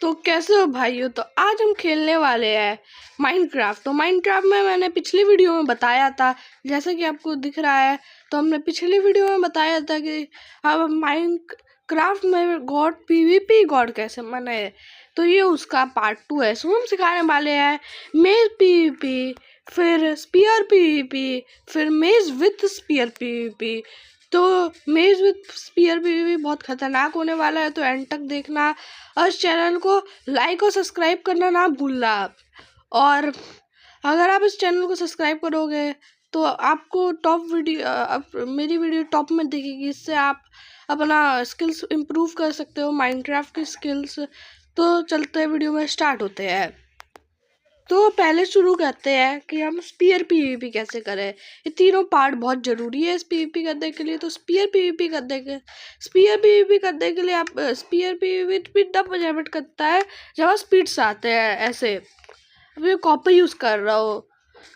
तो कैसे हो भाइयों। तो आज हम खेलने वाले हैं माइनक्राफ्ट। तो माइनक्राफ्ट में मैंने पिछली वीडियो में बताया था, जैसा कि आपको दिख रहा है। तो हमने पिछली वीडियो में बताया था कि अब माइनक्राफ्ट में गॉड पीवीपी गॉड कैसे बनाए। तो ये उसका पार्ट 2 है। सो हम सिखाने वाले हैं मेज पीवीपी, फिर स्पीयर पीवीपी, फिर मेज विथ स्पीयर पीवीपी। तो मेज विथ स्पीयर पीवीपी बहुत खतरनाक होने वाला है, तो एंड तक देखना और इस चैनल को लाइक और सब्सक्राइब करना ना भूलना आप। और अगर आप इस चैनल को सब्सक्राइब करोगे तो आपको टॉप वीडियो मेरी वीडियो टॉप में दिखेगी। इससे आप अपना स्किल्स इम्प्रूव कर सकते हो, माइनक्राफ्ट की स्किल्स। तो चलते वीडियो में स्टार्ट होते हैं। तो पहले शुरू करते हैं कि हम स्पीयर पीवीपी कैसे करें। ये तीनों पार्ट बहुत ज़रूरी है इस पीवीपी करने के लिए। तो स्पीयर पीवीपी करने के लिए आप स्पीयर पीवीपी तब जनरेट करता है जब आप स्पीड से आते हैं। ऐसे अब ये कॉपर यूज़ कर रहा हो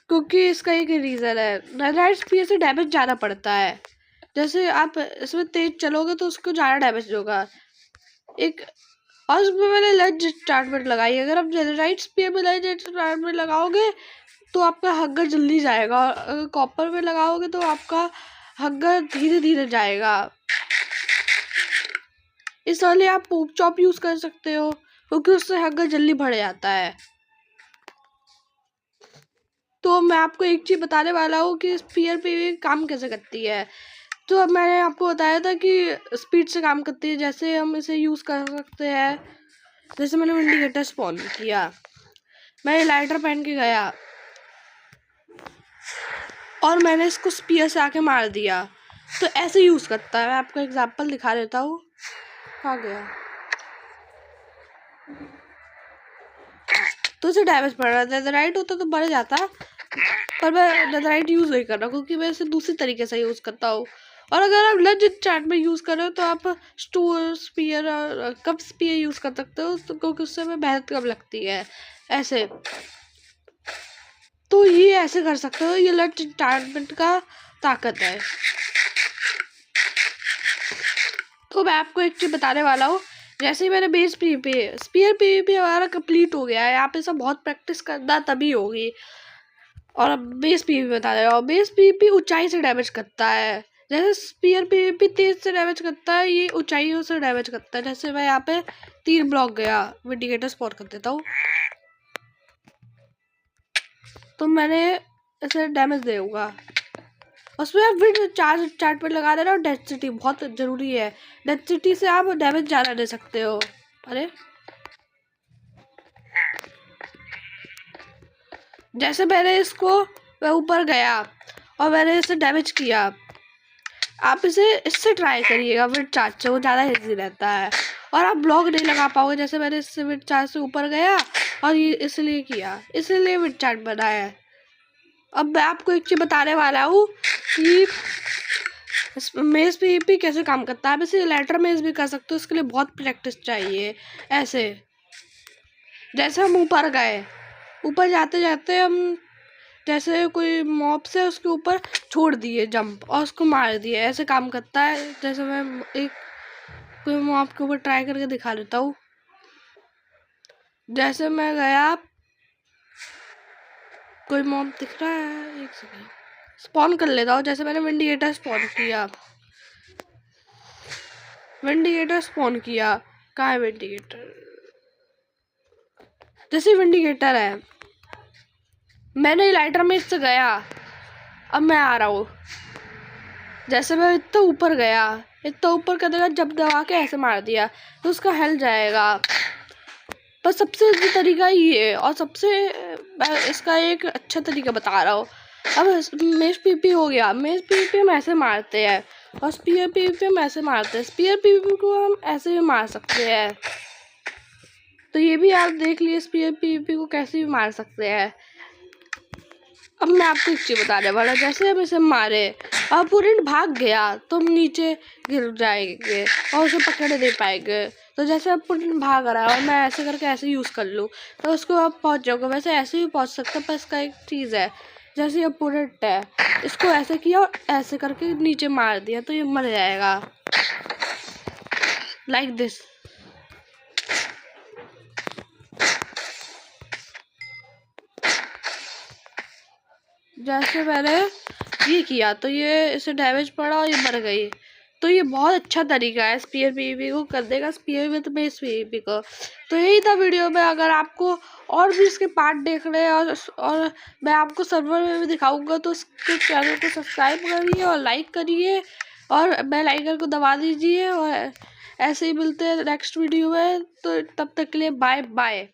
क्योंकि इसका एक रीज़न है, नेदरराइट स्पीयर से डैमेज ज़्यादा पड़ता है। जैसे आप इसमें तेज चलोगे तो उसको ज़्यादा डैमेज होगा। एक और उसमें मैंने लंच स्टार्टमेंट लगाई। अगर आप नेदरराइट स्पीयर में लंच स्टार्टमेंट लगाओगे तो आपका हग्गर जल्दी जाएगा, और अगर कॉपर में लगाओगे तो आपका हग्गर धीरे धीरे जाएगा। इसलिए आप पोप चॉप यूज़ कर सकते हो क्योंकि उससे हग्गर जल्दी बढ़ जाता है। तो मैं आपको एक चीज़ बताने वाला हूँ कि स्पीयर पे काम कैसे करती है। तो अब मैंने आपको बताया था कि स्पीड से काम करती है। जैसे हम इसे यूज़ कर सकते हैं, जैसे मैंने इंडिकेटर स्पॉन किया, मैं लाइटर पहन के गया और मैंने इसको स्पीयर से आके मार दिया। तो ऐसे यूज़ करता है। मैं आपको एग्जांपल दिखा देता हूँ। कहाँ गया? तो उसे डैमेज पड़ रहा था। नेदरराइट होता तो बढ़ जाता, पर मैं नेदरराइट यूज़ नहीं कर रहा क्योंकि मैं इसे दूसरी तरीके से यूज़ करता हूँ। और अगर आप लंच चैट में यूज़ कर रहे हो तो आप स्टोर स्पीयर और कप स्पीयर यूज़ कर सकते हो, तो क्योंकि उससे हमें मेहनत कम लगती है। ऐसे तो ये ऐसे कर सकते हो। ये लंच एनचांटमेंट का ताकत है। तो मैं आपको एक चीज़ बताने वाला हूँ। जैसे ही मैंने बेस पीवीपी स्पीयर पीवीपी हमारा कंप्लीट हो गया है। यहाँ पे सब बहुत प्रैक्टिस करना तभी होगी। और अब बेस पीवीपी बता दे रहा हूँ। बेस पीवीपी ऊंचाई से डैमेज करता है, जैसे स्पीयर पीवीपी तेज से डैमेज करता है, ये ऊंचाइयों से डैमेज करता है। जैसे मैं यहाँ पे 3 ब्लॉक गया, इंडिकेटर स्पॉट कर देता हूँ तो मैंने ऐसे डैमेज देगा। उसमें फिर चार्ट पर लगा देना। और डेंसिटी बहुत ज़रूरी है। डेंसिटी से आप डैमेज ज़्यादा दे सकते हो। अरे जैसे मैंने इसको ऊपर गया और मैंने इसे डैमेज किया। आप इसे इससे ट्राई करिएगा विड चार्ज से, वो ज़्यादा इजी रहता है और आप ब्लॉक नहीं लगा पाओगे। जैसे मैंने इससे विड चार्ज से ऊपर गया और ये इसलिए किया, इसलिए विड चार्ज बनाया है। अब मैं आपको एक चीज़ बताने वाला हूँ कि मेज पीवीपी कैसे काम करता है। आप इसे लेटर मेज भी कर सकते हो, उसके लिए बहुत प्रैक्टिस चाहिए। ऐसे जैसे हम ऊपर गए, ऊपर जाते जाते हम जैसे कोई मॉब से उसके ऊपर छोड़ दिए जंप और उसको मार दिए। ऐसे काम करता है। जैसे मैं एक कोई मॉब के ऊपर ट्राई करके दिखा देता हूँ। जैसे मैं गया, कोई मॉब दिख रहा है, एक सेकंड स्पॉन कर लेता हूँ। जैसे मैंने विंडिकेटर स्पॉन किया, विंडिकेटर स्पॉन किया। कहाँ है विंडिकेटर? जैसे विंडिकेटर है, मैंने लाइटर में इससे गया, अब मैं आ रहा हूँ। जैसे मैं इतना ऊपर गया, इतना ऊपर कर देगा, जब दबा के ऐसे मार दिया तो उसका हेल जाएगा। पर सबसे अच्छा तरीका ये है, और सबसे मैं इसका एक अच्छा तरीका बता रहा हूँ। अब मेज पीवीपी हो गया। मेज पीवीपी हम ऐसे मारते हैं और स्पीयर पीवीपी हम ऐसे मारते हैं। स्पीयर पीवीपी को हम ऐसे भी मार सकते हैं। तो ये भी आप देख लिए स्पीयर पीवीपी को कैसे भी मार सकते हैं। अब मैं आपको एक चीज़ बताने वाला। जैसे हम इसे मारे और पूरी भाग गया तो हम नीचे गिर जाएंगे और उसे पकड़ नहीं पाएंगे। तो जैसे अब पूरी भाग रहा है और मैं ऐसे करके ऐसे यूज़ कर लूँ तो उसको आप पहुँच जाओगे। वैसे ऐसे भी पहुँच सकते हैं, पर इसका एक चीज़ है। जैसे अब पूरे है, इसको ऐसे किया और ऐसे करके नीचे मार दिया तो ये मर जाएगा, लाइक दिस। जैसे मैंने ये किया तो ये इसे डैमेज पड़ा और ये मर गई। तो ये बहुत अच्छा तरीका है स्पीयर पीवीपी को कर देगा, स्पीयर विद बेस पीवीपी को। तो यही था वीडियो में। अगर आपको और भी इसके पार्ट देखने हैं और मैं आपको सर्वर में भी दिखाऊंगा, तो इसके चैनल को सब्सक्राइब करिए और लाइक करिए और बेल आइकन को दबा दीजिए। और ऐसे ही मिलते हैं नेक्स्ट वीडियो में, तो तब तक के लिए बाय बाय।